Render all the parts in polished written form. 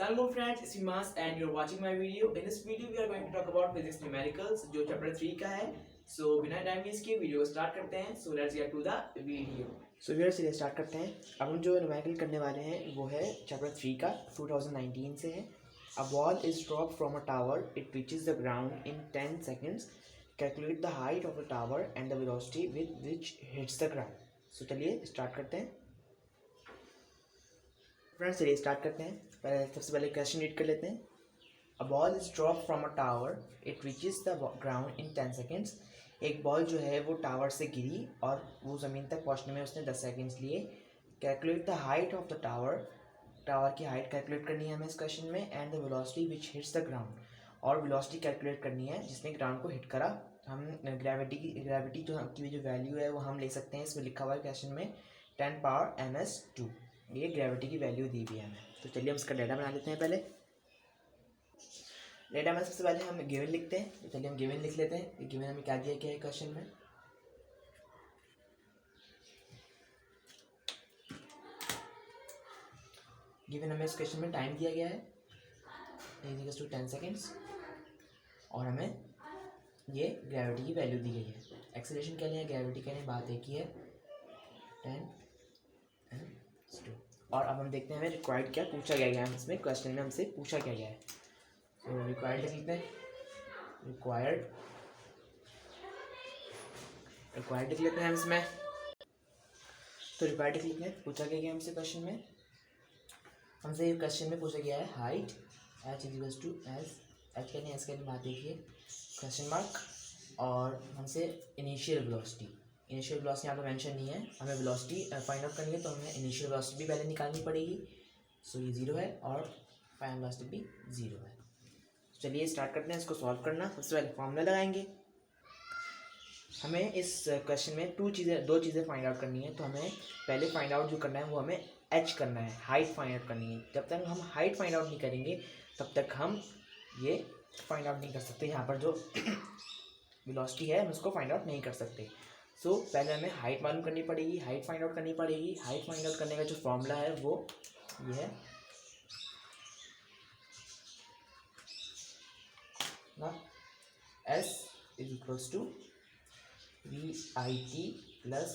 Assalamualaikum friends, it's Imas and you're watching my video. In this video we are going to talk about physics numericals जो chapter 3 का है. So बिना time waste किए video को start करते हैं. So let's get to the video. So viewers चलिए start करते हैं. अब हम जो न्यूमेरिकल करने वाले हैं वो है चैप्टर 3 का 2019 से है. A ball is drop from a tower, it reaches the ground in 10 seconds. Calculate the height of the tower and the velocity with which hits the ground. So चलिए स्टार्ट करते हैं. फ्रेंड्स चलिए start करते हैं. सबसे पहले question read कर लेते हैं. अ ball is drop from a tower, it reaches the ground in 10 seconds. एक बॉल जो है वो टावर से गिरी और वो ज़मीन तक पहुंचने में उसने 10 सेकेंड्स लिए. Calculate the height of the tower. Tower की हाइट कैलकुलेट करनी है हमें इस क्वेश्चन में. And the velocity which hits the ground. और वेलोसिटी कैलकुलेट करनी है जिसने ग्राउंड को हिट करा. हम ग्रेविटी जो की जो वैल्यू है वो हम ले सकते हैं. इसमें लिखा हुआ है क्वेश्चन में 10 पावर -2. ये ग्रेविटी की वैल्यू दी हुई है हमें. तो चलिए हम इसका डाटा बना लेते हैं. पहले डाटा में सबसे पहले हम गिवन लिखते हैं. तो चलिए हम गिवन लिख लेते हैं. गिवन हमें क्या दिया गया है क्वेश्चन में. गिवन हमें इस क्वेश्चन में टाइम दिया गया है 10 सेकेंड्स और हमें ये ग्रेविटी की वैल्यू दी गई है. एक्सेलरेशन क्या है, ग्रेविटी क्या है, बात एक ही है 10 और अब हम देखते हैं हमें रिक्वायर्ड क्या पूछा गया है. इसमें क्वेश्चन में हमसे पूछा क्या गया है. तो रिक्वायर्ड लिख लेते हैं. रिक्वायर्ड लिख लेते हैं हम इसमें. तो रिक्वायर्ड लिख लेते हैं. पूछा क्या गया हमसे क्वेश्चन में. हमसे ये क्वेश्चन में पूछा गया है height h equals to S. H के लिए एस के लिए बात देखिए क्वेश्चन मार्क. और हमसे इनिशियल वेलोसिटी यहाँ पर मेंशन नहीं है. हमें वेलोसिटी फाइंड आउट करनी है तो हमें इनिशियल वेलोसिटी भी पहले निकालनी पड़ेगी. सो ये 0 है और फाइनल वेलोसिटी भी 0 है. चलिए स्टार्ट करते हैं इसको सॉल्व करना. सबसे पहले फॉर्मूला लगाएंगे. हमें इस क्वेश्चन में दो चीज़ें फाइंड आउट करनी है. तो हमें पहले फाइंड आउट जो करना है वो हमें एच करना है, हाइट फाइंड आउट करनी है. जब तक हम हाइट फाइंड आउट नहीं करेंगे तब तक हम ये फाइंड आउट नहीं कर सकते. यहाँ पर जो वेलोसिटी है हम उसको फाइंड आउट नहीं कर सकते. सो पहले हमें हाइट मालूम करनी पड़ेगी, हाइट फाइंड आउट करनी पड़ेगी. हाइट फाइंड आउट करने का जो फॉर्मूला है वो ये है ना, S is equals to VIT plus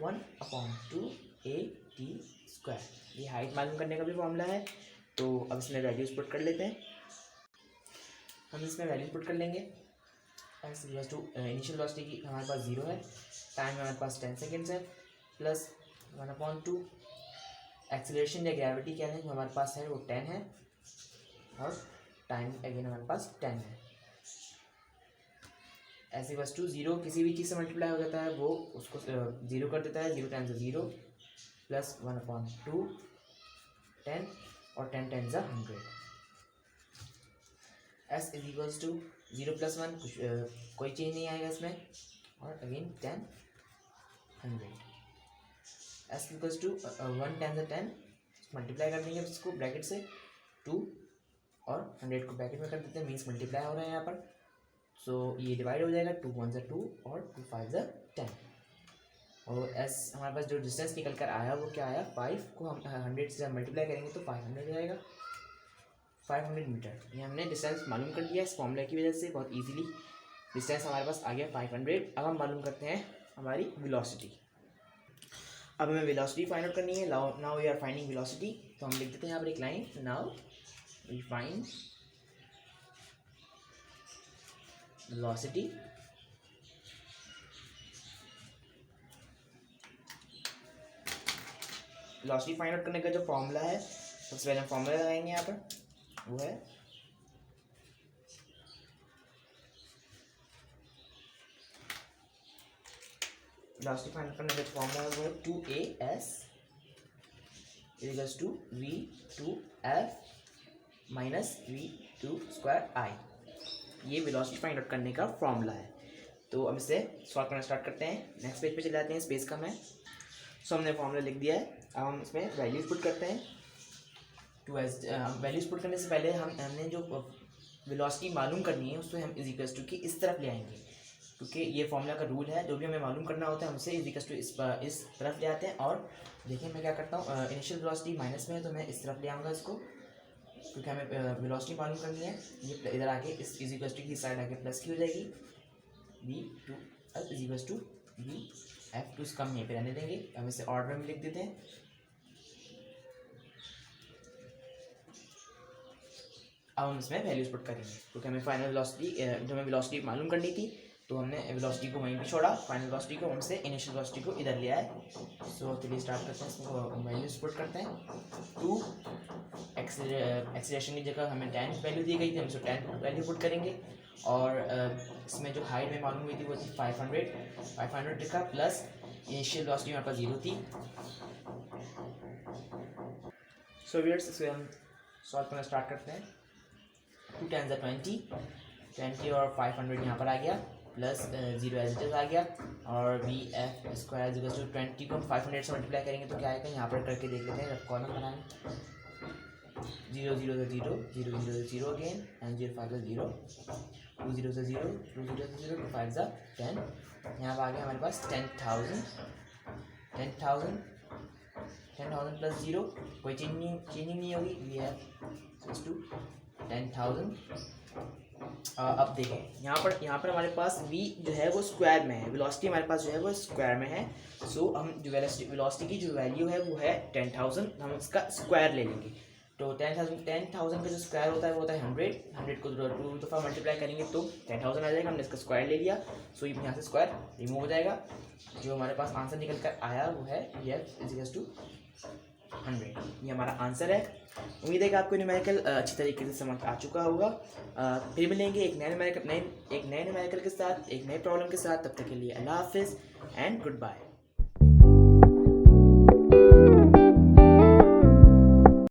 1/2 AT². ये हाइट मालूम करने का भी फॉर्मूला है. तो अब इसमें वैल्यूज पुट कर लेते हैं. हम इसमें वैल्यूज पुट कर लेंगे. S equals to initial velocity की हमारे पास 0 है. टाइम हमारे पास 10 सेकेंड्स है प्लस 1/2. एक्सीलरेशन या ग्रेविटी क्या है जो हमारे पास है वो 10 है और टाइम अगेन हमारे पास 10 है. S इक्वल्स टू 0 किसी भी चीज़ से मल्टीप्लाई हो जाता है वो उसको 0 कर देता है. 0 टाइम्स 0 प्लस 1/2 10 और 10 times 100. S is equals to 0 plus 1 कोई चेंज नहीं आएगा इसमें और again 10 100. S equals to 1 times 10 multiply कर देंगे इसको ब्रैकेट से 2 और 100 को ब्रैकेट में कर देते हैं. मीन्स मल्टीप्लाई हो रहा है यहाँ पर. सो ये डिवाइड हो जाएगा. 2 1 2 और 2 5 10. और S हमारे पास जो डिस्टेंस निकल कर आया वो क्या आया, 5 को हम 100 से मल्टीप्लाई करेंगे तो 500 हो जाएगा. 500 मीटर. ये हमने डिस्टेंस मालूम कर दिया इस फॉर्मूला की वजह से. बहुत इजीली डिस्टेंस हमारे पास आ गया 500. अब हम मालूम करते हैं हमारी वेलोसिटी. अब हमें वेलोसिटी फाइंड आउट करनी है. Now we are finding velocity. तो हम लिख देते हैं यहाँ पर एक line. Now we find velocity. Velocity find out करने का जो फॉर्मूला है सबसे पहले हम फॉर्मूला लगाएंगे यहाँ पर. वो है वेलोसिटी फाइंड आउट करने का फॉर्मूला है वो है 2AS equals to V2F minus V2²I. ये वेलोसिटी फाइंड आउट करने का फॉर्मूला है. तो अब इसे सॉल्व करना स्टार्ट करते हैं. नेक्स्ट पेज पे चले जाते हैं. स्पेस कम है. सो हमने फॉर्मूला लिख दिया है. अब हम इसमें वैल्यूज पुट करते हैं. वैल्यूज पुट करने से पहले हमने जो वेलोसिटी मालूम करनी है उसको हम इज इक्वल्स टू की इस तरफ ले आएंगे. क्योंकि ये फॉर्मूला का रूल है. जो भी हमें मालूम करना होता है हमसे इज इक्वल्स टू इस तरफ ले आते हैं. और देखिए मैं क्या करता हूँ, इनिशियल वेलोसिटी माइनस में है तो मैं इस तरफ ले आऊँगा इसको. क्योंकि हमें वेलोसिटी मालूम करनी है। ये इधर आके इस इज इक्वल टू की साइड आके प्लस की हो जाएगी, v2 is equal to vf2 इसका हम यहीं पे रहने देंगे। हम इसे ऑर्डर में लिख देते हैं। अब हम इसमें वैल्यूज पुट करेंगे क्योंकि हमें फाइनल वेलोसिटी जो हमें वेलोसिटी मालूम करनी थी, तो हमने वेलोसिटी को वहीं पे छोड़ा, फाइनल वेलोसिटी को हमसे इनिशियल वेलोसिटी को इधर ले आए। सो चलिए स्टार्ट करते हैं, इसको वैल्यूज पुट करते हैं। 2 एक्सीलरेशन की जगह हमें 10 वैल्यू दी गई थी, हम इसको 10 वैल्यू पुट करेंगे। और इसमें जो हाइट में मालूम हुई थी वो थी 500 लिखा, प्लस इनिशियल वेलोसिटी हमारे पास 0 थी। सो व्यूअर्स इसे हम सॉल्व करना स्टार्ट करते हैं। 2 10 20 और 500 यहाँ पर आ गया, प्लस 0 एज इट इज आ गया, और V F square equal to 20 को हम 500 से मल्टीप्लाई करेंगे तो क्या आएगा, यहाँ पर करके देख लेते हैं। जब कॉलम बनाएं 0 0 से 0 0 0 से 0 अगेन, एंड 0 5 से 0 2 0 से 0 2 0 से 0 2 5 से 10। यहाँ पर आ गया हमारे पास 10,000 प्लस 0, कोई चेंजिंग नहीं होगी। V F two 10,000। अब देखें यहाँ पर हमारे पास v जो है वो स्क्वायर में है, वेलोसिटी हमारे पास जो है वो स्क्वायर में है। सो हम जो वेलोसिटी की जो वैल्यू है वो है 10,000, हम इसका स्क्वायर ले लेंगे। तो 10,000 का जो स्क्वायर होता है वो होता है 100 को 2 दफ़ा मल्टीप्लाई करेंगे तो 10,000 आ जाएगा। हमने इसका स्क्वायर ले लिया, सो यहाँ से स्क्वायर रिमूव हो जाएगा। जो हमारे पास आंसर निकल कर आया वो है f इज टू 100। ये हमारा आंसर है। उम्मीद है कि आपको न्यूमेरिकल अच्छी तरीके से समझ आ चुका होगा। फिर मिलेंगे एक नए न्यूमेरिकल के साथ, एक नए प्रॉब्लम के साथ। तब तक के लिए अल्लाह हाफिज़ एंड गुड बाय।